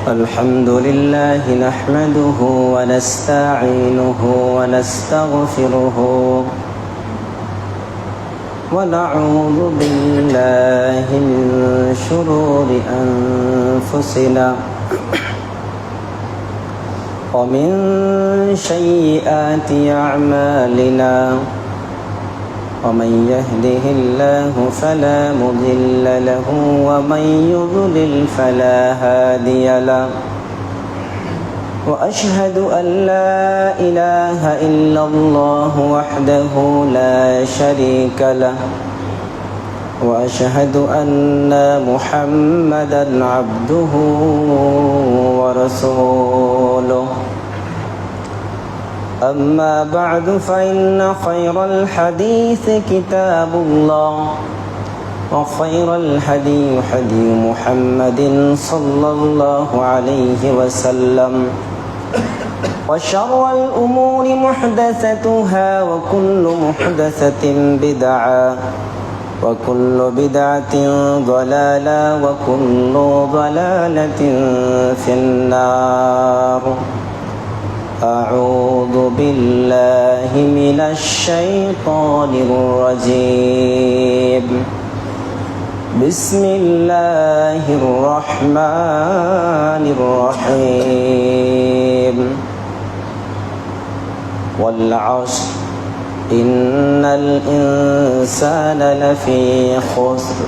الحمد لله نحمده ونستعينه ونستغفره ونعوذ بالله من شرور أنفسنا ومن سيئات أعمالنا ومن يهده الله فلا مضل له ومن يضلل فلا هادي له وأشهد أن لا إله إلا الله وحده لا شريك له وأشهد أن محمدا عبده ورسوله أما بعد فإن خير الحديث كتاب الله وخير الهدي هدي محمد صلى الله عليه وسلم وشر الأمور محدثتها وكل محدثة بدعة وكل بدعة ضلالة وكل ضلالة في النار أعوذ بالله من الشيطان الرجيم بسم الله الرحمن الرحيم والعصر إن الإنسان لفي خسر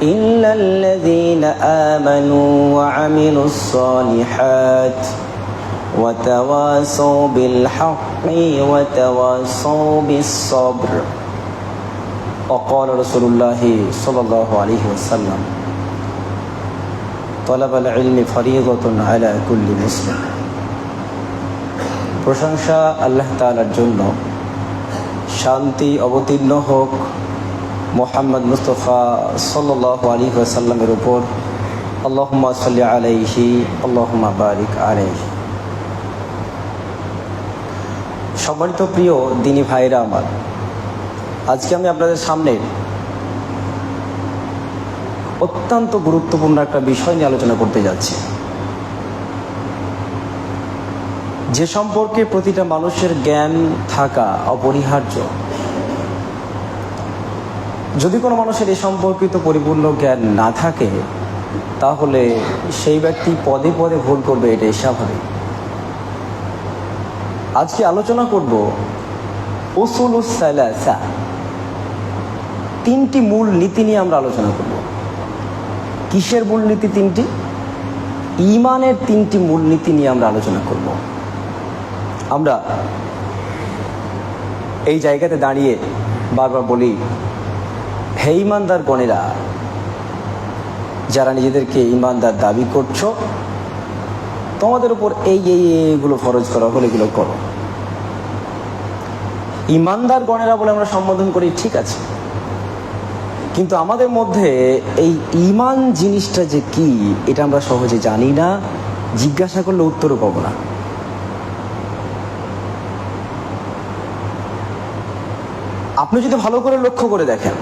إلا الذين آمنوا وعملوا الصالحات وتواصوا بالحق وتواصوا بالصبر وقال رسول الله صلى الله عليه وسلم طلب العلم فريضة على كل مسلم প্রশংসা আল্লাহ তাআলার জন্য, শান্তি অবতীর্ণ হোক মুহাম্মদ মুস্তাফা সাল্লাল্লাহু আলাইহি ওয়াসাল্লামের উপর। আল্লাহুম্মা সাল্লি আলাইহি আল্লাহুম্মা বারিক আলাইহি। সম্মানিত প্রিয় দিনী ভাইরা আমার, আজকে আমি আপনাদের সামনে অত্যন্ত গুরুত্বপূর্ণ একটা বিষয় নিয়ে আলোচনা করতে যাচ্ছি, যে সম্পর্কে প্রতিটা মানুষের জ্ঞান থাকা অপরিহার্য। যদি কোনো মানুষের এ সম্পর্কিত পরিপূর্ণ জ্ঞান না থাকে, তাহলে সেই ব্যক্তি পদে পদে ভুল করবে, এটাই স্বাভাবিক। আজকে আলোচনা করব উসুলুস সালাসা, তিনটি মূল নীতি নিয়ে আমরা আলোচনা করব। কিসের মূল নীতি? তিনটি। ঈমানের তিনটি মূল নীতি নিয়ে আমরা আলোচনা করব। আমরা এই জায়গাতে দাঁড়িয়ে বারবার বলি, হে ঈমানদার গণেরা, যারা নিজেদেরকে ঈমানদার দাবি করছো, তোমাদের উপর এইগুলো ফরজ করা হলে এগুলো করো। ঈমানদার গণেরা বলে আমরা সম্বোধন করি, ঠিক আছে, কিন্তু আমাদের মধ্যে এই ঈমান জিনিসটা যে কি, এটা আমরা সহজে জানি না, জিজ্ঞাসা করলে উত্তরও পাবো না। আপনি যদি ভালো করে লক্ষ্য করে দেখেন,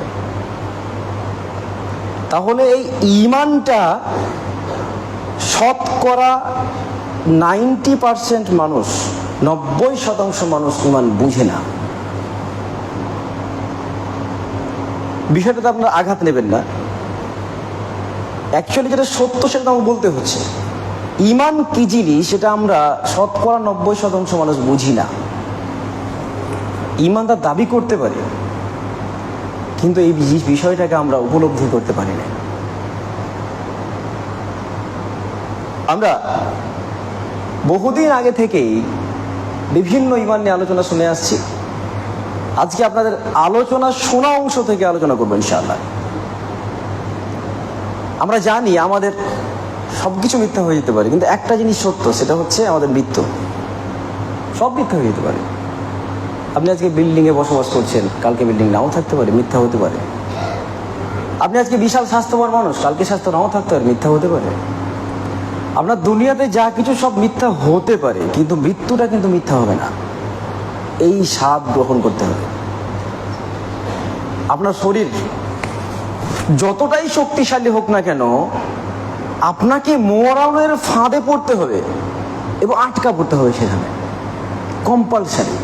তাহলে এই ঈমানটা শতকরা 90% মানুষ, 90% মানুষ ঈমান বুঝে না। বিষয়টাতে আপনারা আঘাত নেবেন না, অ্যাকচুয়ালি যেটা সত্য সেটা আমাকে বলতে হচ্ছে। ঈমান কি জিনিস সেটা আমরা শতকরা 90% মানুষ বুঝি না। ঈমানদার দাবি করতে পারি, কিন্তু এই বিষয়টাকে আমরা উপলব্ধি করতে পারি না। আমরা বহুদিন আগে থেকেই বিভিন্ন ঈমান নিয়ে আলোচনা শুনে আসছি। আজকে আপনাদের আলোচনা শোনা অংশ থেকে আলোচনা করবো ইনশাআল্লাহ। আমরা জানি আমাদের সবকিছু মিথ্যা হয়ে যেতে পারে, কিন্তু একটা জিনিস সত্য, সেটা হচ্ছে আমাদের মৃত্যু। সব মিথ্যা হয়ে যেতে পারে। আপনি আজকে বিল্ডিংয়ে বসবাস করছেন, কালকে বিল্ডিং নাও থাকতে পারে, মিথ্যা হতে পারে। আপনি আজকে বিশাল স্বাস্থ্যবান মানুষ, কালকে স্বাস্থ্য নাও থাকতে পারে, মিথ্যা হতে পারে। আপনার দুনিয়াতে যা কিছু সব মিথ্যা হতে পারে, কিন্তু মৃত্যুটা কিন্তু মিথ্যা হবে না। এই স্বাদ গ্রহণ করতে হবে। আপনার শরীর যতটাই শক্তিশালী হোক না কেন, আপনাকে মরণের ফাঁদে পড়তে হবে এবং আটকা পড়তে হবে সেখানে, কম্পালসারি।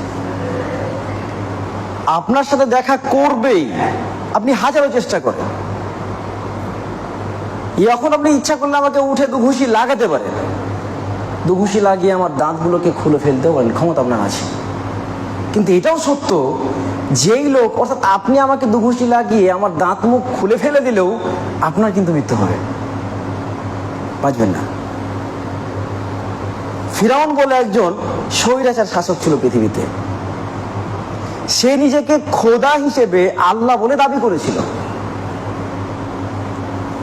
আপনার সাথে দেখা করবেই, আপনি হাজারো চেষ্টা করেন। এখন আপনি ইচ্ছা করলে আমাকে উঠে দুঘুষি লাগাতে পারেন, দুঘুষি লাগিয়ে আমার দাঁতগুলোকে খুলে ফেলতেও পারেন, ক্ষমতা আপনার আছে। কিন্তু এটাও সত্য, যেই লোক, অর্থাৎ আপনি আমাকে দুঘুষি লাগিয়ে আমার দাঁত মুখ খুলে ফেলে দিলেও আপনার কিন্তু মৃত্যু হবে, বাঁচবেন না। ফিরাউন বলে একজন স্বৈরাচার শাসক ছিল পৃথিবীতে। সে নিজেকে খোদা হিসেবে আল্লাহ বলে দাবি করেছিল।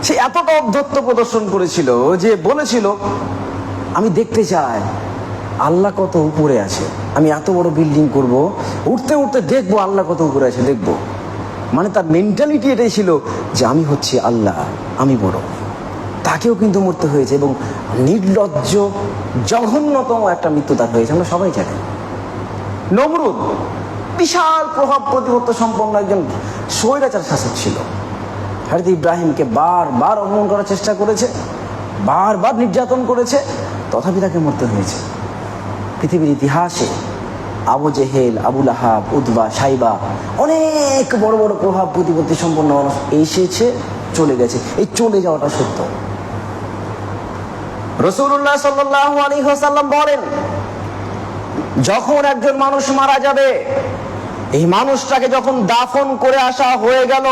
সে এতটা অধ্যত্ব প্রদর্শন করেছিল যে বলেছিল, আমি দেখতে চাই আল্লাহ কত উপরে আছে, আমি এত বড় বিল্ডিং করব, উঠতে উঠতে দেখবো আল্লাহ কত উপরে আছে, দেখবো। মানে তার মেন্টালিটি এটাই ছিল যে আমি হচ্ছে আল্লাহ, আমি বড়। তাকেও কিন্তু মরতে হয়েছে এবং নির্লজ্জ জঘন্যতম একটা মৃত্যু তার হয়েছে, আমরা সবাই জানি। নমরুদ বিশাল প্রভাব প্রতিপত্ত সম্পন্ন একজন স্বৈরাচার শাসক ছিল। হযরত ইব্রাহিমকে বারবার অপমান করার চেষ্টা করেছে, বারবার নির্যাতন করেছে, তথাপি তাকে মরতে হয়েছে। পৃথিবীর ইতিহাসে আবু জেহেল, আবু লাহাব, উতবা, সাইবা, অনেক বড় বড় প্রভাব প্রতিপত্তি সম্পন্ন মানুষ এসেছে, চলে গেছে। এই চলে যাওয়াটা সত্য। রাসূলুল্লাহ সাল্লাল্লাহু আলাইহি ওয়াসাল্লাম বলেন, যখন একজন মানুষ মারা যাবে, এই মানুষটাকে যখন দাফন করে আসা হয়ে গেল,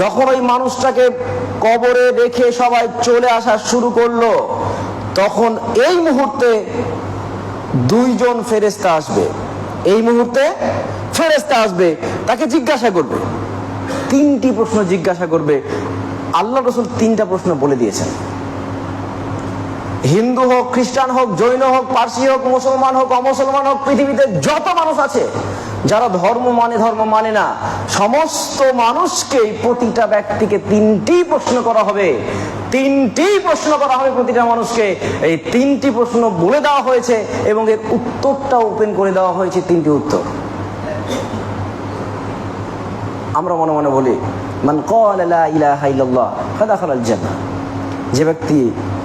যখন ওই মানুষটাকে কবরে রেখে সবাই চলে আসা শুরু করলো, তখন এই মুহূর্তে দুইজন ফেরেশতা আসবে। এই মুহূর্তে ফেরেশতা আসবে, তাকে জিজ্ঞাসা করবে, তিনটি প্রশ্ন জিজ্ঞাসা করবে। আল্লাহ রাসূল তিনটা প্রশ্ন বলে দিয়েছেন। হিন্দু হোক, খ্রিস্টান হোক, জৈন হোক, পার্সি হোক, মুসলমান হোক, অমুসলমান হোক, পৃথিবীতে যত মানুষ আছে, যারা ধর্ম মানে ধর্ম মানে না, সমস্ত মানুষকেই, প্রতিটা ব্যক্তিকে তিনটি প্রশ্ন করা হবে। তিনটি প্রশ্ন করা হবে প্রতিটা মানুষকে। এই তিনটি প্রশ্ন বলে দেওয়া হয়েছে এবং এর উত্তরটা ওপেন করে দেওয়া হয়েছে, তিনটি উত্তর। আমরা মনে মনে বলি, মান ক্বালা লা ইলাহা ইল্লাল্লাহ ফাদাখালাল জান্নাহ, যে ব্যক্তি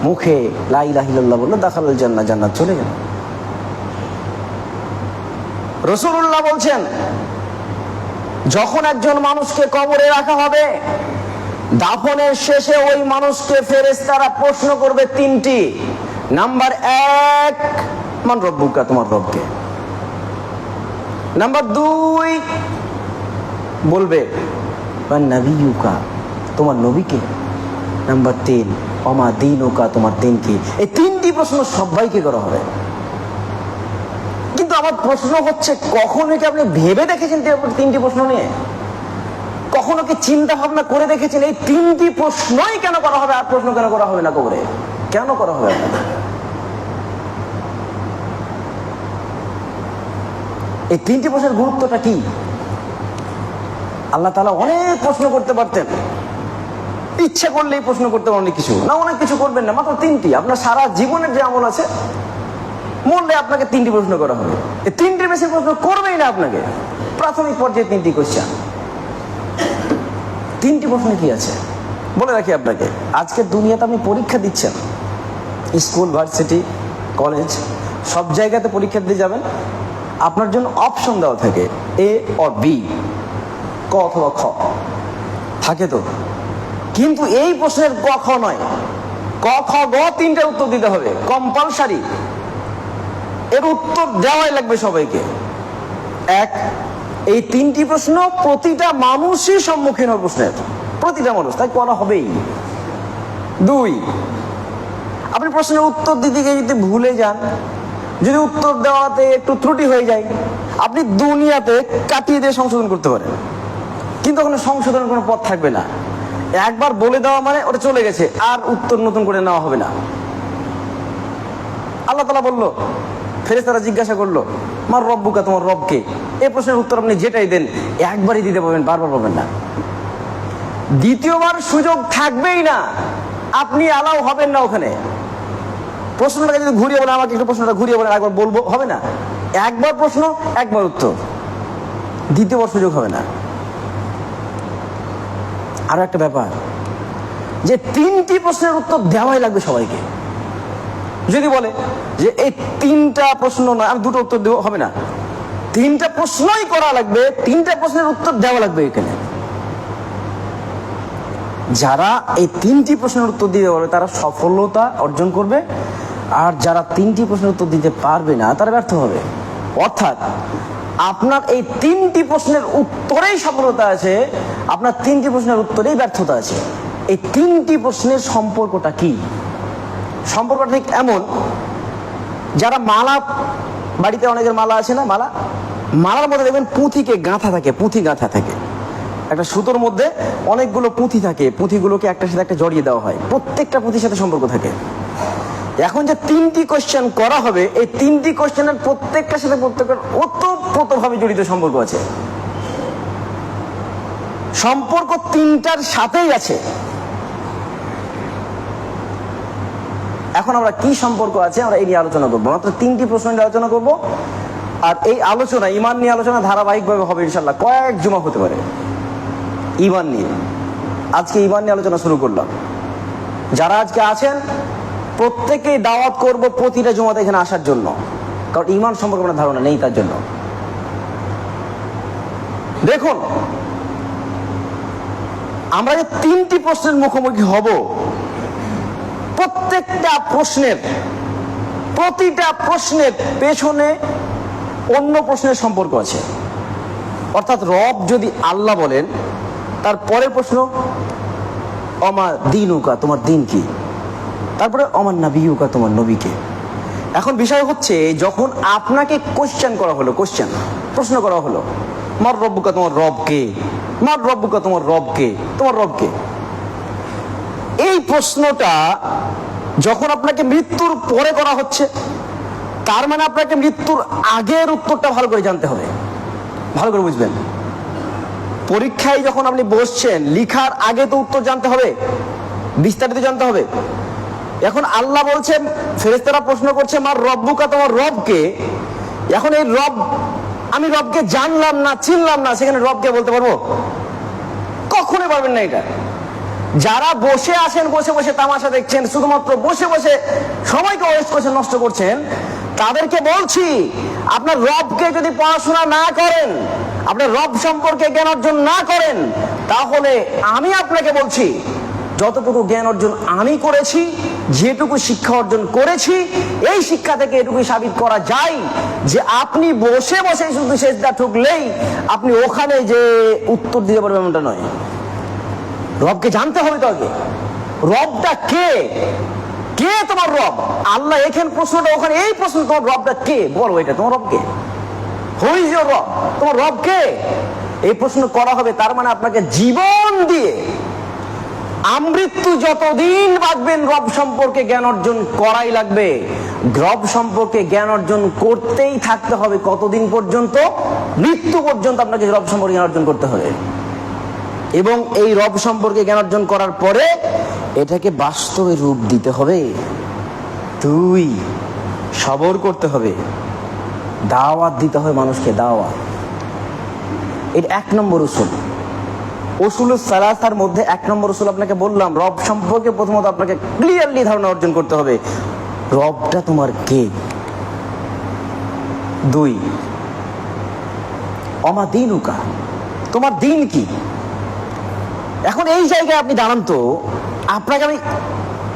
মুখে লা ইলাহা ইল্লাল্লাহ বলল, দাখালাল জান্নাহ, জান্নাত চলে গেল। রাসূলুল্লাহ বলছেন, যখন একজন মানুষকে কবরে রাখা হবে, দাফনের শেষে ওই মানুষকে ফেরেশতারা প্রশ্ন করবে তিনটি। নাম্বার 1, মান রব্বুকা, তোমার রবকে। নাম্বার 2 বলবে মান নাবিয়ুকা, তোমার নবীকে। নাম্বার 3 অমা দীনুকা, তোমার দিন কি। এই তিনটি প্রশ্ন সবাইকে করা হবে। কিন্তু আমার প্রশ্ন হচ্ছে, কখনো কি আপনি ভেবে দেখেছেন তিনটি প্রশ্ন নিয়ে? কখনো কি চিন্তা ভাবনা করে দেখেছেন এই তিনটি প্রশ্নই কেন করা হবে, আর প্রশ্ন কেন করা হবে না কবরে? কেন করা হবে? এই তিনটি প্রশ্নের গুরুত্বটা কি? আল্লাহ তাআলা অনেক প্রশ্ন করতে পারতেন, ইচ্ছা করলেই প্রশ্ন করতে অনেক কিছু না, অনেক কিছু করবেন না, মাত্র তিনটি। আপনার সারা জীবনের যে আমল আছে, মরলে আপনাকে তিনটি প্রশ্ন করা হবে। এই তিনটির বেশি প্রশ্ন করবেই না আপনাকে। প্রাথমিক পর্যায়ে তিনটি কোশ্চেন। তিনটি প্রশ্ন কি আছে বলে রাখি আপনাকে। আজকের দুনিয়াতে আপনি পরীক্ষা দিচ্ছেন, স্কুল, ভার্সিটি, কলেজ, সব জায়গাতে পরীক্ষা দিয়ে যাবেন। আপনার জন্য অপশন দেওয়া থাকে, এ অর বি, ক অথবা খ থাকে তো। কিন্তু এই প্রশ্নের ক খ নয়, ক খ গ তিনটা উত্তর দিতে হবে, কম্পালসারি। এর উত্তর দেওয়াই লাগবে সবাইকে। 1, এই তিনটি প্রশ্ন প্রতিটা মানুষই সম্মুখীন হবে প্রশ্নের, প্রতিটা মানুষ, তাই করা হবেই। 2, আপনি প্রশ্নের উত্তর দিতে গিয়ে যদি ভুলে যান, যদি উত্তর দেওয়াতে একটু ত্রুটি হয়ে যায়, আপনি দুনিয়াতে কাটিয়ে দিয়ে সংশোধন করতে পারেন, কিন্তু ওখানে সংশোধনের কোনো পথ থাকবে না। একবার বলে দেওয়া মানে ওটা চলে গেছে, আর উত্তর নতুন করে নেওয়া হবে না। আল্লাহ তাআলা বলল, ফেরেশতারা জিজ্ঞাসা করলো, মার রব্বুকা, তোমার রবকে। এই প্রশ্নের উত্তর আপনি যেটাই দেন একবারই দিতে পারবেন, বারবার পাবেন না। দ্বিতীয়বার সুযোগ থাকবেই না, আপনি অ্যালাউ হবেন না ওখানে। প্রশ্নটাকে যদি ঘুরিয়ে বলেন, আমাকে একটু প্রশ্নটা ঘুরিয়ে বলেন, একবার বলবো, হবে না। একবার প্রশ্ন, একবার উত্তর, দ্বিতীয়বার সুযোগ হবে না। আরো একটা ব্যাপার, যে 3টি প্রশ্নের উত্তর দেওয়াই লাগবে সবাইকে। যদি বলে যে এই 3টা প্রশ্ন না, আমি 2টো উত্তর দেবো, হবে না, 3টা প্রশ্নই করা লাগবে, 3টা প্রশ্নের উত্তর দেওয়া লাগবে এখানে। যারা এই 3টি প্রশ্নের উত্তর দিতে পারবে তারা সফলতা অর্জন করবে, আর যারা 3টি প্রশ্নের উত্তর দিতে পারবে না তারা ব্যর্থ হবে। অর্থাৎ আপনার এই 3টি প্রশ্নের উত্তরেই সফলতা আছে, আপনার 3টি প্রশ্নের উত্তরেই ব্যর্থতা আছে। এই 3টি প্রশ্নের সম্পর্কটা কি? সম্পর্কটা ঠিক এমন, যারা মালা, বাড়িতে অনেকের মালা আছে না, মালার মধ্যে দেখবেন পুঁথিকে গাঁথা থাকে, পুঁথি গাঁথা থাকে, একটা সুতোর মধ্যে অনেকগুলো পুঁথি থাকে, পুঁথিগুলোকে একটার সাথে একটা জড়িয়ে দেওয়া হয়, প্রত্যেকটা পুঁথির সাথে সম্পর্ক থাকে। এখন যে 3টি কোশ্চেন করা হবে, এই 3টি কোশ্চেনের প্রত্যেকটার সাথে প্রত্যেকের ওতপ্রোতভাবে জড়িত সম্পর্ক আছে, সম্পর্ক 3টার সাথেই আছে। এখন আমরা কি সম্পর্ক আছে আমরা এই নিয়ে আলোচনা করবো, মাত্র 3টি প্রশ্ন নিয়ে আলোচনা করব। আর এই আলোচনা ইমান নিয়ে আলোচনা ধারাবাহিকভাবে হবে ইনশাল্লাহ, কয়েক জুমা হতে পারে ইমান নিয়ে। আজকে ইমান নিয়ে আলোচনা শুরু করলাম। যারা আজকে আছেন প্রত্যেকেই দাওয়াত করব প্রতিটা জুমাতে এখানে আসার জন্য, কারণ ইমান সম্পর্কে আপনার ধারণা নেই তার জন্য। দেখুন, আমরা যে 3টি প্রশ্নের মুখোমুখি হব, প্রত্যেকটা প্রশ্নের, প্রতিটা প্রশ্নের পেছনে অন্য প্রশ্নের সম্পর্ক আছে। অর্থাৎ রব যদি আল্লাহ বলেন, তার পরের প্রশ্ন অমা দিনুকা, তোমার দিন কি, তারপরে অমার নাবিউকা, তোমার নবীকে। এখন বিষয় হচ্ছে, যখন আপনাকে কোশ্চেন করা হলো, প্রশ্ন করা হলো, মার রব্বুকা, তোমার রবকে, মার রব্বুকা, তোমার রবকে, তোমার রবকে, এই প্রশ্নটা যখন আপনাকে মৃত্যুর পরে করা হচ্ছে, তার মানে আপনাকে মৃত্যুর আগের উত্তরটা ভালো করে জানতে হবে, ভালো করে বুঝবেন। পরীক্ষায় যখন আপনি বসছেন, লিখার আগে তো উত্তর জানতে হবে, বিস্তারিত জানতে হবে। এখন আল্লাহ বলছেন, ফেরেশতারা প্রশ্ন করছে মার রব্বুকা, তোমার রবকে। এখন এই রব, আমি রবকে জানলাম না, চিনলাম না, সেখানে রবকে বলতে পারবো? কখনোই পারবেন না। এটা যারা বসে আছেন, বসে বসে তামাশা দেখছেন, শুধুমাত্র বসে বসে সময়কে ওয়েস্ট করছেন, নষ্ট করছেন, তাদেরকে বলছি, আপনার রবকে যদি পড়াশোনা না করেন, আপনার রব সম্পর্কে জ্ঞান অর্জন না করেন, তাহলে আমি আপনাকে বলছি, যতটুকু জ্ঞান অর্জন আমি করেছি, যেটুকু শিক্ষা অর্জন করেছি, এই শিক্ষা থেকে এটুকুই সাবিত করা যায় যে আপনি বসে বসে শুধু সেজদা ঠুকলেই আপনি ওখানে যে উত্তর দিতে পারবেন এমনটা নয়। রবকে জানতে হবে তো আগে, রবটা কে, কে তোমার রব? আল্লাহ এখানে প্রশ্নটা, ওখানে এই প্রশ্ন, তোমার রবটা কে, বলো এটা তোমার রব কে, হু ইজ ইওর রব, তোমার রব কে, এই প্রশ্ন করা হবে। তার মানে আপনাকে জীবন দিয়ে আমৃত্যু যতদিন বাঁচবেন রব সম্পর্কে জ্ঞান অর্জন করাই লাগবে। রব সম্পর্কে জ্ঞান অর্জন করতেই থাকতে হবে। কতদিন পর্যন্ত? মৃত্যু পর্যন্ত আপনাকে রব সম্পর্কে জ্ঞান অর্জন করতে হবে। এবং এই রব সম্পর্কে জ্ঞান অর্জন করার পরে এটাকে বাস্তবে রূপ দিতে হবে। 2, সবর করতে হবে, দাওয়াত দিতে হবে মানুষকে, দাওয়াত। এর 1 নম্বর উসুল, উসুলুস সালাসার মধ্যে 1 নম্বর উসুল আপনাকে বললাম, রব সম্পর্কে প্রথমত আপনাকে ক্লিয়ারলি ধারণা অর্জন করতে হবে, রবটা তোমার কে। 2, অমা দিনুকা, তোমার দিন কি। এখন এই জায়গায় আপনি দাঁড়ান তো, আপনাকে আমি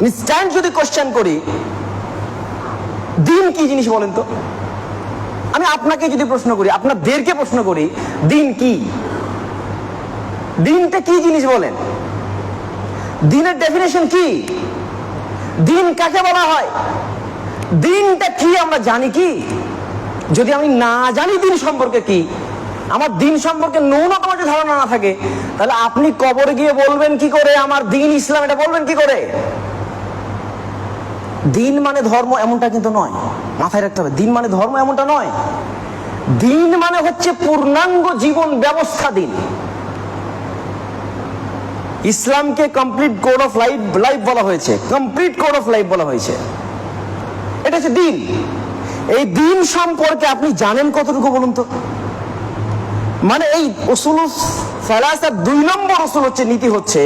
ইনস্ট্যান্ট যদি কোশ্চেন করি, দিন কি জিনিস বলেন তো? আমি আপনাকে যদি প্রশ্ন করি, আপনাদেরকে প্রশ্ন করি, দিন কি, দিনটা কি জিনিস বলেন? দিনের ডেফিনেশন কি? দিন কাকে বলা হয়? দিনটা কি আমরা জানি কি? যদি আমি না জানি দিন সম্পর্কে কি, আমার দিন সম্পর্কে ন্যূনতম যে ধারণা না থাকে, তাহলে আপনি কবরে গিয়ে বলবেন কি করে আমার দিন ইসলাম, এটা বলবেন কি করে? দিন মানে ধর্ম এমনটা কিন্তু নয়, মাথায় রাখতে হবে। দিন মানে ধর্ম এমনটা নয়, দিন মানে হচ্ছে পূর্ণাঙ্গ জীবন ব্যবস্থা। দিন, ইসলামকে কমপ্লিট কোড অফ লাইফ বলা হয়েছে, কমপ্লিট কোড অফ লাইফ বলা হয়েছে, এটা হচ্ছে দিন। এই দিন সম্পর্কে আপনি জানেন কতটুকু বলুন তো? মানে এই উসুলুস সালাসার 2 নম্বর উসুল হচ্ছে, নীতি হচ্ছে,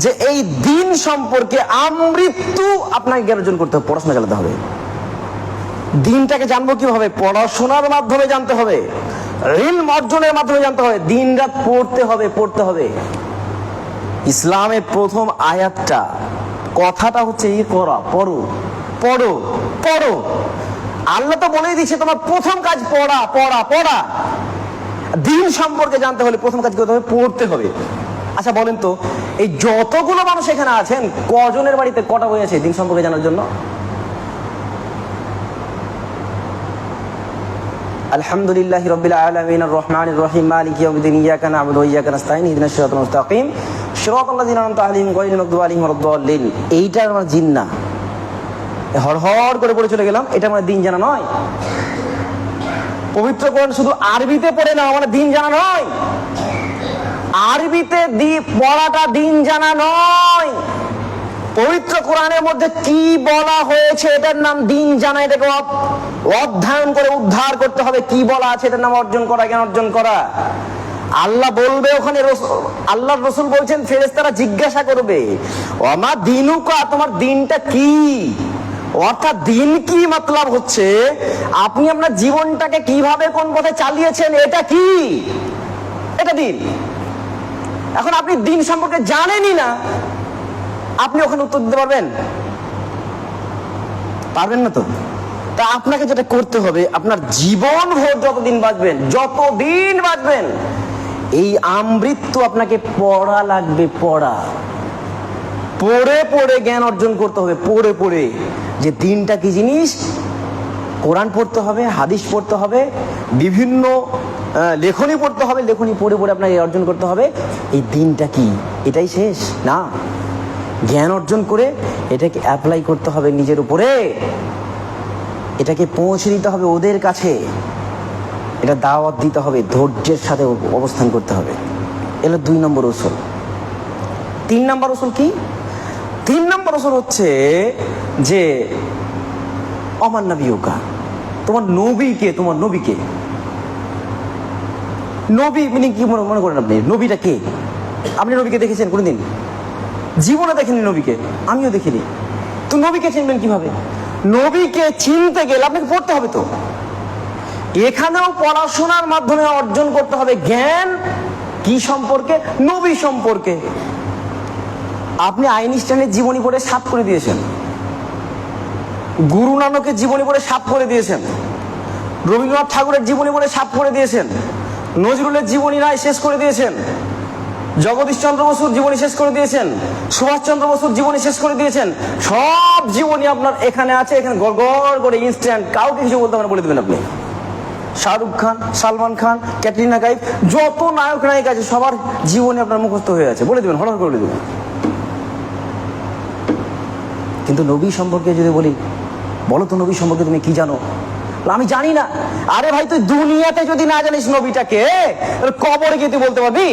যে এই দিন সম্পর্কে আমৃত্যু আপনাকে জ্ঞান অর্জন করতে হবে, পড়াশোনা চালাতে হবে। দিনটাকে জানবো কিভাবে? পড়াশোনার মাধ্যমে জানতে হবে, ইলম অর্জনের মাধ্যমে জানতে হবে, দিন রাত পড়তে হবে। ইসলামের প্রথম আয়াতটা, কথাটা হচ্ছে ইকরা, পড়ো পড়ো পড়ো। আল্লাহ তো বলেই দিচ্ছে তোমার প্রথম কাজ পড়া পড়া পড়া। দিন সম্পর্কে জানতে হলে প্রথম কাজ করতে হবে, পড়তে হবে। আচ্ছা বলেন তো, এই যতগুলো মানুষ এখানে আছেন, কজনের বাড়িতে কটা বই আছে দিন সম্পর্কে জানার জন্য? আলহামদুলিল্লাহি রাব্বিল আলামিন আর রহমানির রহিম মালিকি ইয়াউমিদ্দিন ইয়াকা না'বুদু ওয়া ইয়াকা নাস্তাঈন ইহদিনাস সিরাতাল মুস্তাকিম সিরাতাল লাযিনা আন'আমতা আলাইহিম গায়রিল মাগদুবি আলাইহিম ওয়ালাদ-দাল্লিন। এইটা আমার জিন না, হড়হড় করে পড়ে চলে গেলাম, এটা আমার দিন জানা নয়। পবিত্র কোরআন শুধু আরবিতে পড়ে না মানে দিন জানা নয়, আরবিতে পড়াটা দিন জানা নয়। পবিত্র কোরআনের মধ্যে কি বলা হয়েছে এটার নাম দিন জানা। এটাকে অধ্যয়ন করে উদ্ধার করতে হবে, কি বলা আছে এটার নাম অর্জন করা, জ্ঞান অর্জন করা। আল্লাহ বলবে ওখানে, আল্লাহর রাসূল বলছেন ফেরেশতারা জিজ্ঞাসা করবে ওমা দিনুকা, তোমার দিনটা কি? অর্থাৎ দিন কি মতলব হচ্ছে আপনি আপনার জীবনটাকে কিভাবে কোন পথে চালিয়েছেন, এটা কি? এটা দিন। এখন আপনি দিন সম্পর্কে জানেনই না, আপনি ওখানে উত্তর দিতে পারবেন? পারবেন না তো। তা আপনাকে যেটা করতে হবে, আপনার জীবন ভোর যতদিন বাঁচবেন এই আমৃত্যু আপনাকে পড়া লাগবে, পড়ে পড়ে জ্ঞান অর্জন করতে হবে, পড়ে যে দিনটা কি জিনিস। কোরআন পড়তে হবে, হাদিস পড়তে হবে, বিভিন্ন লেখনী পড়তে হবে, লেখনী পড়ে আপনাকে অর্জন করতে হবে এই দিনটা কি। এটাই শেষ না, জ্ঞান অর্জন করে এটাকে অ্যাপ্লাই করতে হবে নিজের উপরে, এটাকে পৌঁছে দিতে হবে ওদের কাছে, এটা দাওয়াত দিতে হবে, ধৈর্যের সাথে অবস্থান করতে হবে। এলো 2 নম্বর উসুল। 3 নম্বর উসুল কি? 3 নম্বর উসুল হচ্ছে যে অমান নবিয়ুকা, তোমার নবীকে, নবী মানে কি মনে করেন আপনি? নবীটা কে? আপনি নবীকে দেখেছেন কোনদিন? জীবনে দেখেনি নবীকে, আমিও দেখিনি। তো নবীকে চিনবেন কিভাবে? নবীকে চিনতে গেলে আপনাকে পড়তে হবে। তো এখানেও পড়াশোনার মাধ্যমে অর্জন করতে হবে জ্ঞান। কি সম্পর্কে? নবী সম্পর্কে। আপনি আইনস্টাইনের জীবনী পড়ে সাফ করে দিয়েছেন, গুরু নানকের জীবনী পড়ে সাফ করে দিয়েছেন, রবীন্দ্রনাথ ঠাকুরের জীবনী পড়ে সাফ করে দিয়েছেন, নজরুলের জীবনী রায় শেষ করে দিয়েছেন, জগদীশ চন্দ্র বসুর জীবনী শেষ করে দিয়েছেন, সুভাষ চন্দ্র বসুর জীবনী শেষ করে দিয়েছেন। সব জীবনী আপনার এখানে আছে, এখানে গড় করে ইনস্ট্যান্ট, কাউকে কিছু বলতে হবে না, বলে দেবেন আপনি। শাহরুখ খান, সালমান খান, ক্যাটরিনা কাইফ, যত নায়ক নায়িকা আছে সবার জীবনী আপনার মুখস্থ হয়ে আছে, বলে দেবেন, হঠাৎ করে দেবেন। কিন্তু নবী সম্পর্কে যদি বলি, বলো তো নবী সম্পর্কে তুমি কি জানো? আমি জানি না। আরে ভাই, তুই দুনিয়াতে যদি না জানিস নবীটাকে, কবরে গিয়ে তুই বলতে পারবি?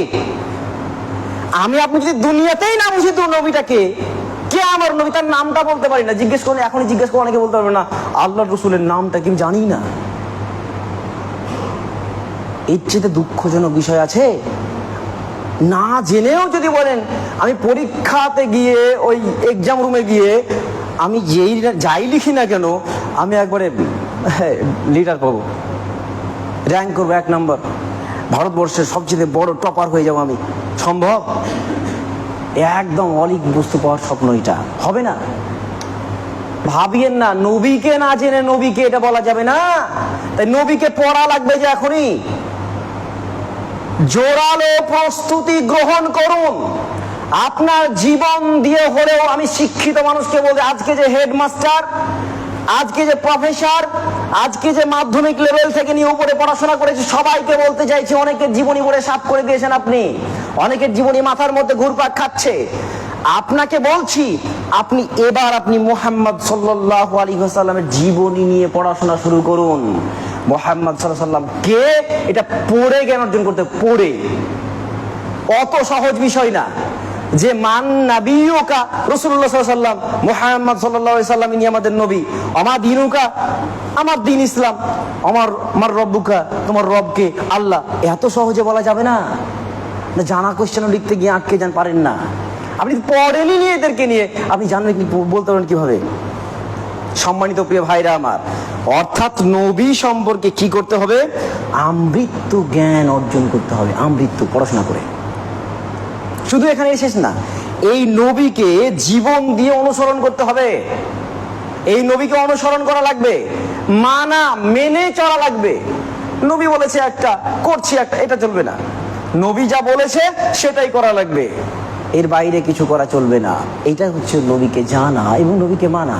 আপনি যদি দুনিয়াতেই না বুঝি তো নবীটাকে, কে আমার নবী, তার নামটা বলতে পারি না, জিজ্ঞেস করে এখনই জিজ্ঞেস করে অনেকে বলতে পারবে না আল্লাহর রাসূলের নামটা কি জানি না। এর চেয়ে দুঃখজনক বিষয় আছে? না জেনেও যদি বলেন আমি পরীক্ষাতে গিয়ে ওই এক্সাম রুমে গিয়ে আমি যাই লিখি না কেন আমি একবারে লিডার পাবো, র্যাঙ্ক করবো 1 নম্বর, ভারতবর্ষের সবচেয়ে বড় টপার হয়ে যাবো আমি, সম্ভব? একদম অলিক বস্তু পাওয়ার স্বপ্ন, এটা হবে না। ভাবিয়েন না, নবীকে না জেনে নবীকে এটা বলা যাবে না। তাই নবীকে পড়া লাগবে যে এখনই। জোরালো প্রস্তুতি গ্রহণ করুন, আপনার জীবন দিয়ে হলেও। আমি শিক্ষিত মানুষকে বলতে, আজকে যে হেডমাস্টার, আজকে যে প্রফেসর, আজকে যে মাধ্যমিক লেভেল থেকে নিয়ে উপরে পড়াশোনা করেছে, সবাইকে বলতে চাইছি, অনেকের জীবনী পড়ে সাফ করে দিয়েছেন আপনি, অনেকের জীবনী মাথার মধ্যে ঘুরপাক খাচ্ছে। আপনাকে বলছি, আপনি মুহাম্মদ সাল্লাল্লাহু আলাইহি ওয়াসাল্লামের জীবনী নিয়ে পড়াশোনা শুরু করুন। মুহাম্মদ সাল্লাল্লাহু আলাইহি ওয়াসাল্লাম কে, এটা পড়ে জ্ঞান অর্জন করতে, পড়ে। অত সহজ বিষয় না যে মান নাবিয়ুকা রাসূলুল্লাহ সাল্লাল্লাহু আলাইহি ওয়াসাল্লাম, মুহাম্মদ সাল্লাল্লাহু আলাইহি ওয়াসাল্লাম ইনি আমাদের নবী। আমা দিনুকা, আমার দিন ইসলাম। আমার রব্বুকা, তোমার রবকে আল্লাহ। এত সহজে বলা যাবে না। জানা কোশ্চেনও লিখতে গিয়ে আটকে যান, পারেন না। আপনি পড়েনি নিয়ে এদেরকে নিয়ে আপনি জানবেন কি বলতে পারেন কিভাবে? সম্মানিত প্রিয় ভাইরা আমার, অর্থাৎ নবী সম্পর্কে কি করতে হবে? আমৃত্যু জ্ঞান অর্জন করতে হবে, আমৃত্যু পড়াশোনা করে। শুধু এখানে শেষ না, এই নবীকে জীবন দিয়ে অনুসরণ করতে হবে। এই নবীকে অনুসরণ করা লাগবে, মানা মেনে চলা লাগবে। নবী বলেছে একটা, করছি একটা, এটা চলবে না। নবী যা বলেছে সেটাই করা লাগবে, এর বাইরে কিছু করা চলবে না। এটা হচ্ছে নবীকে জানা এবং নবীকে মানা।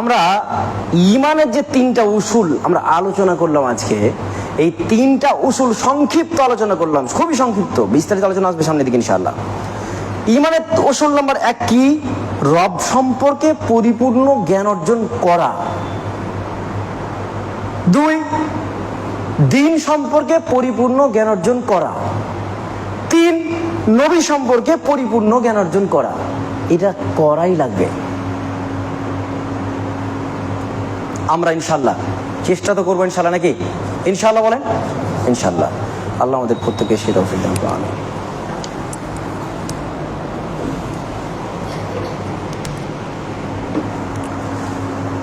আমরা ঈমানের যে তিনটা উসুল আমরা আলোচনা করলাম আজকে, এই তিনটা উসুল সংক্ষিপ্ত আলোচনা করলাম, খুবই সংক্ষিপ্ত, বিস্তারিত আলোচনা আসবে সামনের দিকে ইনশাআল্লাহ। ঈমানের উসুল নাম্বার 1 কি? রব সম্পর্কে পরিপূর্ণ জ্ঞান অর্জন করা। 2, দ্বীন সম্পর্কে পরিপূর্ণ জ্ঞান অর্জন করা। 3, নবী সম্পর্কে পরিপূর্ণ জ্ঞান অর্জন করা। এটা করাই লাগবে। আমরা ইনশাআল্লাহ চেষ্টা তো করবো ইনশাআল্লাহ, নাকি? ইনশাআল্লাহ বলেন, ইনশাআল্লাহ। আল্লাহ আমাদের প্রত্যেককে সে তৌফিক দান করুন। আমিন।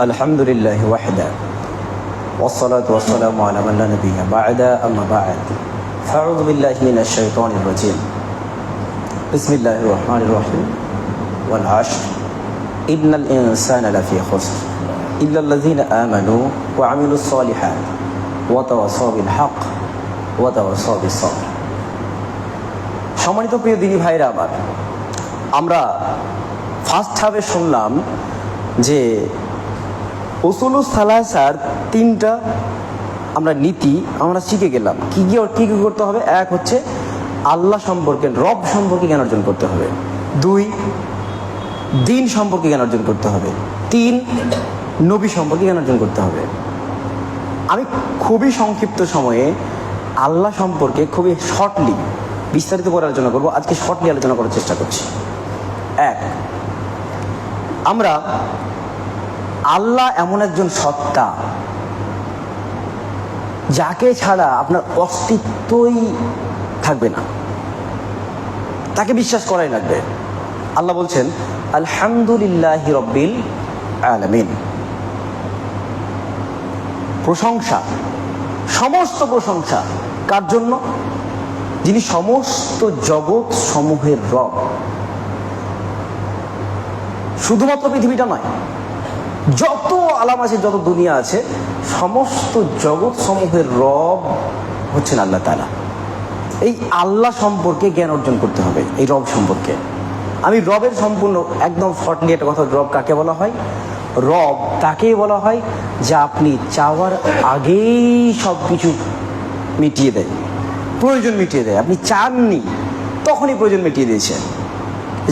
আলহামদুলিল্লাহি ওয়াহদা ওয়াসসালাতু ওয়াসসালামু আলা মান লা নাবিয়্যা বা'দা, আম্মা বা'দ। আউযু বিল্লাহি মিনাশ শাইতানির রাজীম। বিসমিল্লাহির রহমানির রহিম। ওয়াল 'আশর ইন্নাল ইনসানা লাফি খুসর ইল্লাল্লাযীনা আমানু ওয়া আমিলুস সালিহাত ওয়া তাওয়াসাউ বিল হক ওয়া তাওয়াসাউ বিস সাবর। সম্মানিত প্রিয় দিনী ভাইরা আমার, আমরা ফার্স্ট হাফে শুনলাম যে উসুলুস সালাসার 3টা আমরা নীতি আমরা শিখে গেলাম। কি কি করতে হবে? 1 হচ্ছে আল্লাহ সম্পর্কে, রব সম্পর্কে জ্ঞান অর্জন করতে হবে। 2, দ্বীন সম্পর্কে জ্ঞান অর্জন করতে হবে। 3, নবী সম্পর্কে জ্ঞান অর্জন করতে হবে। আমি খুবই সংক্ষিপ্ত সময়ে আল্লাহ সম্পর্কে খুবই শর্টলি বিস্তারিত করে আলোচনা করবো। আজকে শর্টলি আলোচনা করার চেষ্টা করছি। 1, আমরা আল্লাহ এমন একজন সত্তা যাকে ছাড়া আপনার অস্তিত্বই থাকবে না, তাকে বিশ্বাস করাই লাগবে। আল্লাহ বলছেন আলহামদুলিল্লাহি রাব্বিল আলামিন। প্রশংসা, সমস্ত প্রশংসা কার জন্য? যিনি সমস্ত জগৎ সমূহের রব। শুধুমাত্র পৃথিবীটা নয়, যত আলাম আছে, যত দুনিয়া আছে, সমস্ত জগৎ সমূহের রব হচ্ছেন আল্লাহ তাআলা। এই আল্লাহ সম্পর্কে জ্ঞান অর্জন করতে হবে, এই রব সম্পর্কে। আমি রবের সম্পূর্ণ একদম শর্টলি একটা কথা, রব কাকে বলা হয়? রব তাকেই বলা হয় যা আপনি চাওয়ার আগেই সব কিছু মিটিয়ে দেয়, প্রয়োজন মিটিয়ে দেয়। আপনি চাননি, তখনই প্রয়োজন মিটিয়ে দিয়েছেন।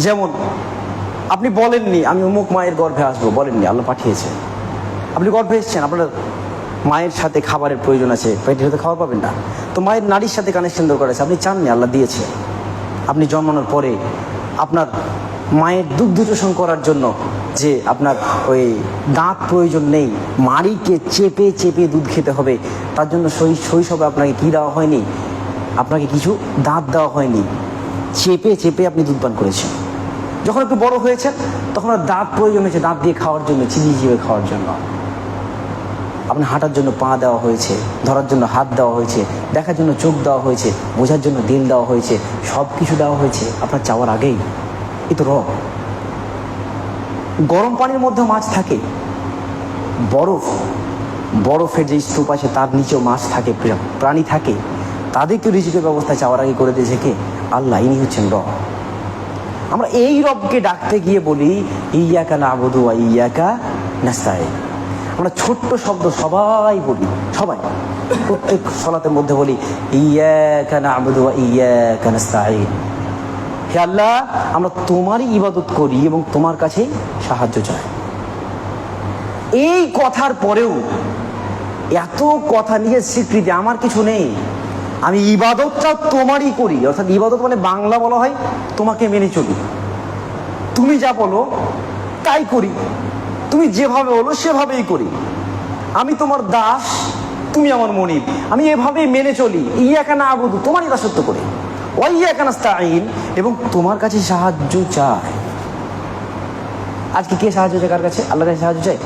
যেমন আপনি বলেননি আমি অমুক মায়ের গর্ভে আসবো, বলেননি, আল্লাহ পাঠিয়েছে। আপনি গর্ভে এসেছেন, আপনার মায়ের সাথে খাবারের প্রয়োজন আছে, পেটের সাথে খাবার পাবেন না, তো মায়ের নারীর সাথে কানেকশন দরকার আছে, আপনি চাননি, আল্লাহ দিয়েছে। আপনি জন্মানোর পরে আপনার মায়ের দুগ্ধ শোষণ করার জন্য যে আপনার ওই দাঁত প্রয়োজন নেই, মাড়িকে চেপে চেপে দুধ খেতে হবে, তার জন্য শৈশবে আপনাকে কী দেওয়া হয়নি? আপনাকে কিছু দাঁত দেওয়া হয়নি, চেপে চেপে আপনি দুধ পান করেছেন। যখন একটু বড় হয়েছেন তখন আর দাঁত প্রয়োজন হয়েছে, দাঁত দিয়ে খাওয়ার জন্য, চিবিয়ে চিবিয়ে খাওয়ার জন্য। আপনার হাঁটার জন্য পা দেওয়া হয়েছে, ধরার জন্য হাত দেওয়া হয়েছে, দেখার জন্য চোখ দেওয়া হয়েছে, বোঝার জন্য দিল দেওয়া হয়েছে, সব কিছু দেওয়া হয়েছে আপনার চাওয়ার আগেই। এ তো রব। গরম পানির মধ্যে মাছ থাকে, বরফের যে স্তূপ আছে তার নিচেও মাছ থাকে, প্রাণী থাকে, তাদেরকে রিজিকের ব্যবস্থা চাওয়ার আগে করে দিয়েছে কে? আল্লাহ। ইনি হচ্ছেন রব। আমরা এই রবকে ডাকতে গিয়ে বলি ইয়াকা না'বুদু ওয়া ইয়াকা নাস্তাঈন। আমরা ছোট্ট শব্দ সবাই বলি, সবাই প্রত্যেক সালাতের মধ্যে বলি ইয়াকা না'বুদু ওয়া ইয়াকা নাস্তাঈন। হে আল্লাহ, আমরা তোমারই ইবাদত করি এবং তোমার কাছেই সাহায্য চাই। এই কথার পরেও এত কথা, নিজের স্বীকৃতি, আমার কিছু নেই, আমি ইবাদতটা তোমারই করি। অর্থাৎ ইবাদত মানে বাংলা বলা হয় তোমাকে মেনে চলি, তুমি যা বলো তাই করি, তুমি যেভাবে বলো সেভাবেই করি, আমি তোমার দাস, তুমি আমার মনিব, আমি এভাবেই মেনে চলি। ইয়াকা না'বুদু, তোমারই দাসত্ব করি, ওয়া ইয়্যাকা নাস্তাঈন, এবং তোমার কাছে সাহায্য চাই। আজকে কে সাহায্য চায়? কার কাছে? আল্লাহর কাছে সাহায্য চাই।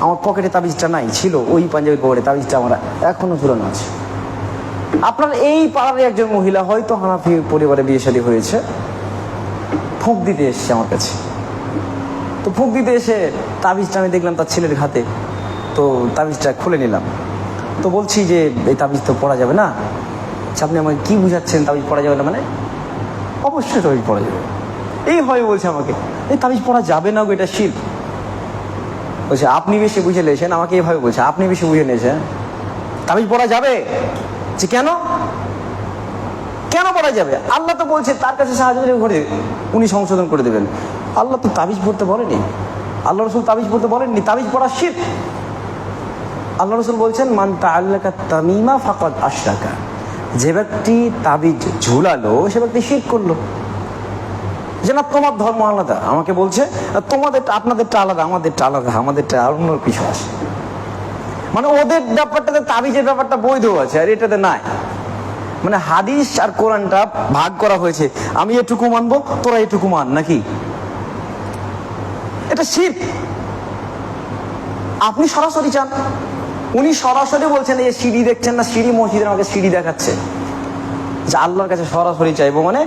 আমার পকেটে তাবিজটা নাই, ছিল ওই পাঞ্জাবির পকেটে, তাবিজটা আমার এখনো ঝুলানো আছে। আপনার এই পাড়ার একজন মহিলা হয়তো হানাফি পরিবারে বিয়ে শাদী হয়েছে, ফুঁক দিতে এসছে আমার কাছে। তো ফুঁক দিতে এসে তাবিজটা আমি দেখলাম তার ছেলের হাতে, তো তাবিজটা খুলে নিলাম। তো বলছি যে এই তাবিজ তো পড়া যাবে না। আপনি আমাকে কি বুঝাচ্ছেন তাবিজ পড়া যাবে না মানে? অবশ্যই তাবিজ পড়া যাবে। এইভাবে বলছে আমাকে, এই তাবিজ পড়া যাবে না গো, এটা শিরক। বলছে আপনি বেশি বুঝে নিয়েছেন, আমাকে এইভাবে বলছে আপনি বেশি বুঝে নিয়েছেন, তাবিজ পড়া যাবে। যে কেন কেন পড়া যাবে? আল্লাহ তো বলছে তার কাছে সাহায্য করে উনি সংশোধন করে দেবেন। আল্লাহ তো তাবিজ পড়তে বলেনি, আল্লাহ রসুল তাবিজ পড়তে বলেননি, তাবিজ পড়া শিরক। আল্লাহ রসুল বলছেন মান তাআল্লাকা তামিমা ফাকাদ আশরাকা, যে ব্যক্তি তাবিজ ঝুলালো সে ব্যক্তি শিরক করলো। যে না তোমার ধর্ম আলাদা, আমাকে বলছে তোমাদের আপনাদেরটা আলাদা, আমাদেরটা আলাদা, আমাদেরটা অন্য কিছু আসে। মানে ওদের ব্যাপারটাতে তাবিজের ব্যাপারটা বৈধ আছে আর এটাতে নাই। মানে হাদিস আর কোরআনটা ভাগ করা হয়েছে, আমি এটুকু মানবো তোরা এটুকু মান, নাকি? এটা শিরক। আপনি সরাসরি চান, উনি সরাসরি বলছেন এই সিঁড়ি দেখছেন না, সিঁড়ি মসজিদের আমাকে সিঁড়ি দেখাচ্ছে, যে আল্লাহর কাছে সরাসরি চাইবো মানে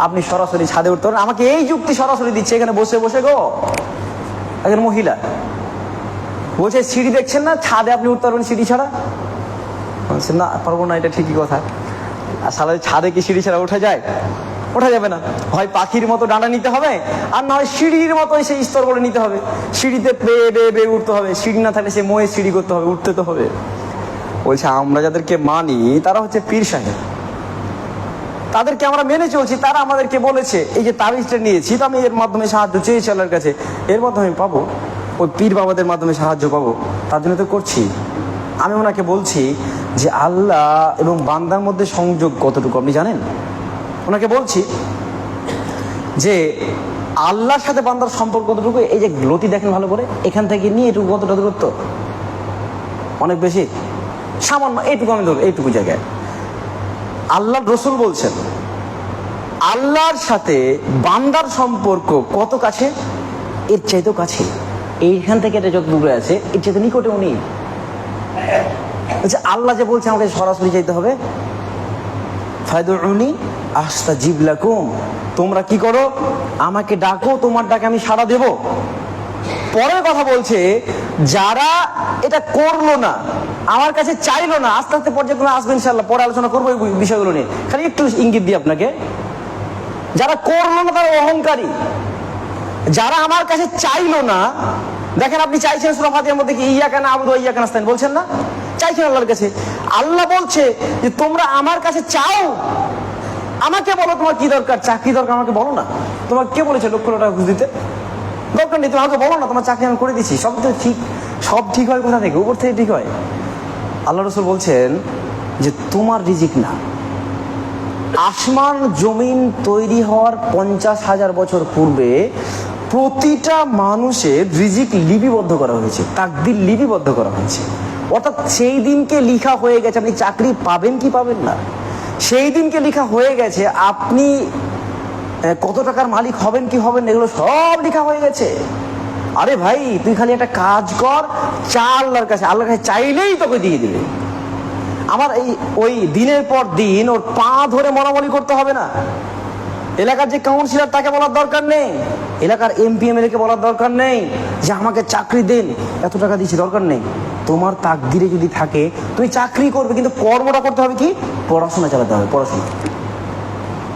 আপনি সরাসরি ছাদে উঠতে পারেন। আমাকে এই যুক্তি সরাসরি দিচ্ছে এখানে বসে বসে গো, একজন মহিলা বলছে সিঁড়ি দেখছেন না, ছাদে আপনি উঠতে পারবেন সিঁড়ি ছাড়া? বলছে না পারবো না, এটা ঠিকই কথা। আসলে ছাদে কি সিঁড়ি ছাড়া ওঠা যায়? ওঠা যাবে না। হয় পাখির মতো ডাঁডা নিতে হবে, আর না হয় সিঁড়ির মতো সেই স্তর করে নিতে হবে। সিঁড়িতে বেয়ে বেয়ে বেয়ে উঠতে হবে, সিঁড়ি না থাকলে সে মোয়ে সিঁড়ি করতে হবে, উঠতে তো হবে। বলছে আমরা যাদেরকে মানি তারা হচ্ছে পীর সাহেব, তাদেরকে আমরা মেনে চলছি, তারা আমাদেরকে বলেছে এই যে তাবিজটা নিয়েছি, তো আমি এর মাধ্যমে সাহায্য চেয়েছি আল্লাহর কাছে, এর মাধ্যমে আমি পাবো, ওই পীর বাবাদের মাধ্যমে সাহায্য পাবো, তার জন্য তো করছি। আমি ওনাকে বলছি যে আল্লাহ এবং বান্দার মধ্যে সংযোগ কতটুকু আপনি জানেন? ওনাকে বলছি যে আল্লাহর সাথে বান্দার সম্পর্ক কতটুকু, এই যে লতি দেখেন ভালো করে, এখান থেকে নিয়ে এটুকু কতটা দূরত্ব? অনেক বেশি? সামান্য এইটুকু, আমি ধরো এইটুকু জায়গায়। আল্লাহ রসুল বলছেন আল্লাহর সাথে বান্দার সম্পর্ক কত কাছে? এর চাইতেও কাছে। এইখান থেকে এটা যত দূরে আছে এর চাইতে নিকটে উনি। আল্লাহ যে বলছে আমাকে সরাসরি চাইতে হবে, ফাদউনি আস্তাজিব লাকুম, তোমরা কি করো? আমাকে ডাকো, তোমার ডাকে আমি সাড়া দেব। পরের কথা বলছে যারা এটা করলো না, আমার কাছে চাইলো না, আস্তে আস্তে পর্যায়ক্রমে আসবে ইনশাআল্লাহ, পরে আলোচনা করবো এই বিষয়গুলো নিয়ে, খালি একটু ইঙ্গিত দিই আপনাকে। যারা করলো না তারা অহংকারী। যারা আমার কাছে চাইলো না, দেখেন আপনি চাইছেন সূরা ফাতিহার মধ্যে কি ইয়্যাকা না'বুদু ওয়া ইয়্যাকা নাস্তাঈন বলছেন না? চাইছেন আল্লাহর কাছে। আল্লাহ বলছে যে তোমরা আমার কাছে চাও, আমাকে বলো তোমার কি দরকার, চাকরি দরকার, আমাকে বলো না। তোমার কে বলেছে লক্ষ টাকা ঘুষ দিতে? দরকার নেই, তুমি আমাকে বলো না, তোমার চাকরি আমি করে দিচ্ছি। সব তো ঠিক, সব ঠিক হয় কোথা থেকে? উপর থেকে ঠিক হয়। আল্লাহ রসুল বলছেন যে তোমার রিজিক না, আসমান জমিন তৈরি হওয়ার 50,000 বছর পূর্বে প্রতিটা মানুষের রিজিক লিপিবদ্ধ করা হয়েছে, তাকদীর লিপিবদ্ধ করা হয়েছে। অর্থাৎ সেই দিনকে লিখা হয়ে গেছে আপনি চাকরি পাবেন কি পাবেন না, সেই দিনকে লিখা হয়ে গেছে আপনি কত টাকার মালিক হবেন কি হবেন, এগুলো সব লেখা হয়ে গেছে। আরে ভাই তুই খালি একটা কাজ কর, চা আল্লাহর কাছে, আল্লাহর কাছে চাইলেই তোকে দিয়ে দিবে। আমার এই ওই দিনের পর দিন ওর পা ধরে মরামরি করতে হবে না। এলাকার যে কাউন্সিলর তাকে বলার দরকার নেই, এলাকার এমপি এমএলএ কে বলার দরকার নেই যে আমাকে চাকরি দেন, এত টাকা দিচ্ছি, দরকার নেই। তোমার তাকদিরে যদি থাকে তুমি চাকরি করবে, কিন্তু কর্মটা করতে হবে কি? পড়াশোনা চালাতে হবে।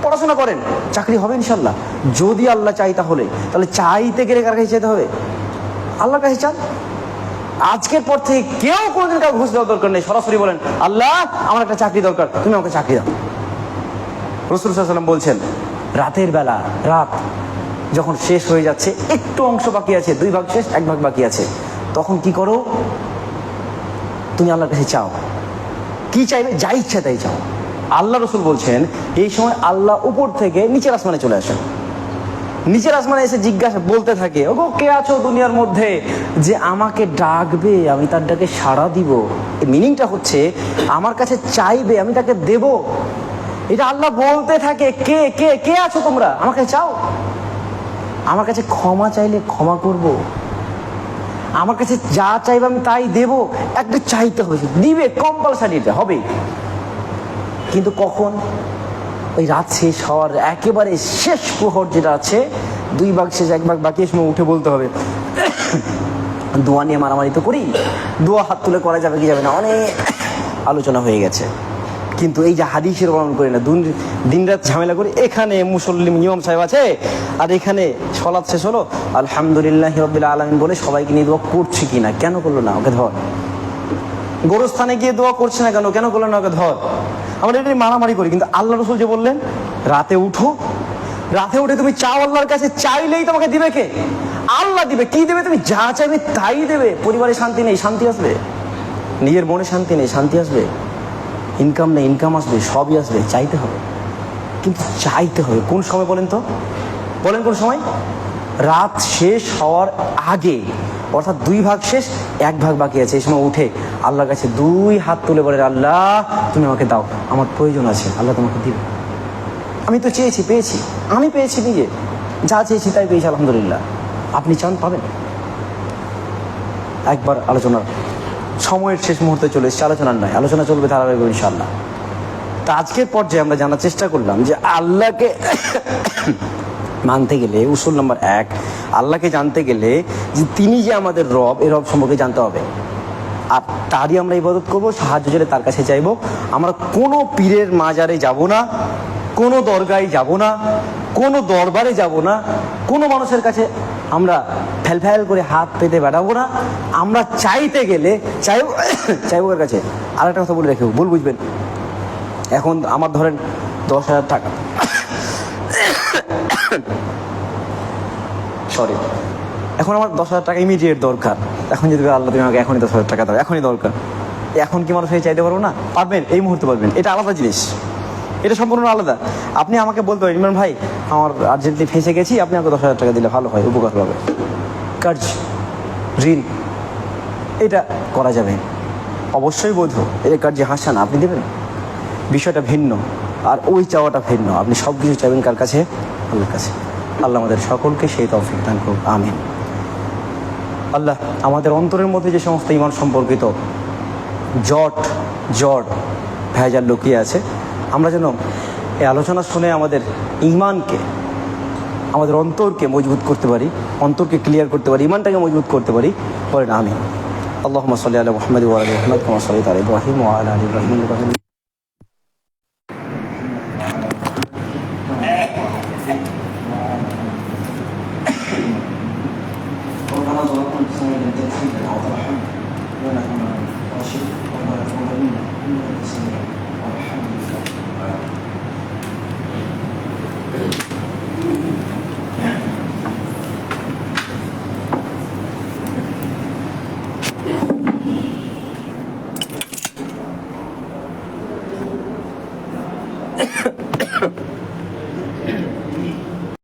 পড়াশোনা করেন, চাকরি হবে ইনশাল্লাহ, যদি আল্লাহ চাই। তাহলে চাইতে গেলে কার কাছে চাইতে হবে? আল্লাহর কাছে চান। আজকের পর থেকে কেউ কোনোদিন কাউকে ঘুষ দেওয়ার দরকার নেই, সরাসরি বলেন আল্লাহ আমার একটা চাকরি দরকার, তুমি আমাকে চাকরি দাও। রাসূল সাল্লাল্লাহু আলাইহি ওয়াসাল্লাম বলছেন রাতের বেলা, রাত যখন শেষ হয়ে যাচ্ছে, একটু অংশ বাকি আছে, 2 ভাগ শেষ, 1 ভাগ বাকি আছে, তখন কি করো? তুমি আল্লাহর কাছে চাও। কি চাইবে? যা ইচ্ছা তাই চাও। আল্লাহ রসুল বলছেন এই সময় আল্লাহ উপর থেকে নিচের আসমানে চলে আসেন, নিচের আসমানে এসে জিজ্ঞাসা বলতে থাকে, ওগো কে আছো দুনিয়ার মধ্যে যে আমাকে ডাকবে, আমি তার ডাকে সাড়া দিব। এই মিনিংটা হচ্ছে আমার কাছে চাইবে, আমি তাকে দেব। এটা আল্লাহ বলতে থাকে, কে কে কে আছো তোমরা, আমাকে চাও। আমার কাছে ক্ষমা চাইলে ক্ষমা করব, আমার কাছে যা চাইবে আমি তাই দেব। একটা চাইতে হয়েছে, দিবে, কম্পালসারি, এটা হবে। কিন্তু কখন? ওই রাত শেষ হওয়ার একেবারে শেষ প্রহর যেটা আছে, 2 ভাগ শেষ, 1 ভাগ বাকি, সময় উঠে বলতে হবে। দোয়া নিয়ে মারামারি তো করি, দোয়া হাত তুলে করা যাবে কি যাবে না, অনেক আলোচনা হয়ে গেছে। কিন্তু এই যে হাদিসের বর্ণন করি না, দিনরাত ঝামেলা করি, এখানে মুসল্লিম ইমাম সাহেব আছে আর এখানে সালাত শেষ হলো, আলহামদুলিল্লাহি রাব্বিল আলামিন বলে সবাইকে নিয়ে দোয়া করছি কিনা, কেন করলো না, ওকে ধর। গোরস্থানে গিয়ে দোয়া করছে না কেন, কেন করলো না, ওকে ধর। আমরা এটা মারামারি করি, কিন্তু আল্লাহ রাসূল যে বললেন রাতে উঠো, রাতে উঠে তুমি চাও আল্লাহর কাছে, চাইলেই তোমাকে দিবে কে? আল্লাহ দিবে। কি দেবে? তুমি যা চাইবে তাই দেবে। পরিবারে শান্তি নেই, শান্তি আসবে। নিজের মনে শান্তি নেই, শান্তি আসবে। ইনকাম নেই, ইনকাম আসবে, সবই আসবে। চাইতে হবে, কিন্তু চাইতে হবে কোন সময় বলেন তো? বলেন কোন সময়? রাত শেষ হওয়ার আগে, অর্থাৎ 2 ভাগ শেষ, 1 ভাগ বাকি আছে, এই সময় উঠে আল্লাহর কাছে 2 হাত তুলে বলে, আল্লাহ তুমি আমাকে দাও, আমার প্রয়োজন আছে, আল্লাহ তোমাকে দিবে। আমি তো চেয়েছি, পেয়েছি, আমি পেয়েছি, নিজে যা চেয়েছি তাই পেয়েছি, আলহামদুলিল্লাহ। আপনি চান, পাবেন। একবার আলোচনার সময়ের শেষ মুহূর্তে চলে এসেছে, আলোচনার নয়, আলোচনা চলবে ধারাবাহিক ইনশাআল্লাহ। তা আজকের পর্যায়ে আমরা জানার চেষ্টা করলাম যে আল্লাহকে মানতে গেলে উসুল নাম্বার 1, আল্লাহকে জানতে গেলে যে তিনি যে আমাদের রব, এই রব সম্পর্কে জানতে হবে। আর তারই আমরা ইবাদত করবো, সাহায্য চাইলে তার কাছে চাইবো। আমরা কোনো পীরের মাজারে যাব না, কোনো দরগায় যাব না, কোনো দরবারে যাব না, কোনো মানুষের কাছে আমরা ফ্যাল করে হাত পেতে বেড়াবো না। আমরা চাইতে গেলে চাইবো কার কাছে। আর একটা কথা বলে রেখে, ভুল বুঝবেন। এখন আমার ধরেন 10,000 টাকা, সরি, এখন আমার 10,000 টাকা ইমিডিয়েট দরকার। এখন যদি আল্লাহ তুমি আমাকে এখনই 10,000 টাকা দাও, এখনই দরকার, এখন কি মানুষ চাইতে পারবো না? পারবেন, এই মুহূর্তে পারবেন। এটা আলাদা জিনিস, এটা সম্পূর্ণ আলাদা। আপনি আমাকে বলতে পারেন, ইমরান ভাই আমার আর্জেন্টলি ফেঁসে গেছি, আপনি আমাকে 10,000 টাকা দিলে ভালো হয়, উপকার হবে, কার্জ, ঋণ, এটা করা যাবে, অবশ্যই বৈধ। এটা কার্যে হাসান, আপনি দেবেন, বিষয়টা ভিন্ন। আর ওই চাওয়াটা ভিন্ন। আপনি সব কিছু চাইবেন কার কাছে? আল্লাহর কাছে। আল্লাহ আমাদের সকলকে সেই তৌফিক দান করুন, আমিন। আল্লাহ আমাদের অন্তরের মধ্যে যে সমস্ত ঈমান সম্পর্কিত জড় ভেজাল লুকিয়ে আছে, আমরা যেন এই আলোচনা শুনে আমাদের ঈমানকে, আমাদের অন্তরকে মজবুত করতে পারি, অন্তরকে ক্লিয়ার করতে পারি, ঈমানটাকে মজবুত করতে পারি। বলেন আমিন। আল্লাহুম্মা সাল্লি আলা মুহাম্মাদ ওয়া আলা আলি মুহাম্মাদ কামা সাল্লাইতা আলা ইব্রাহিম ওয়া আলা আলি ইব্রাহিম ইন্নাকা হামিদুম।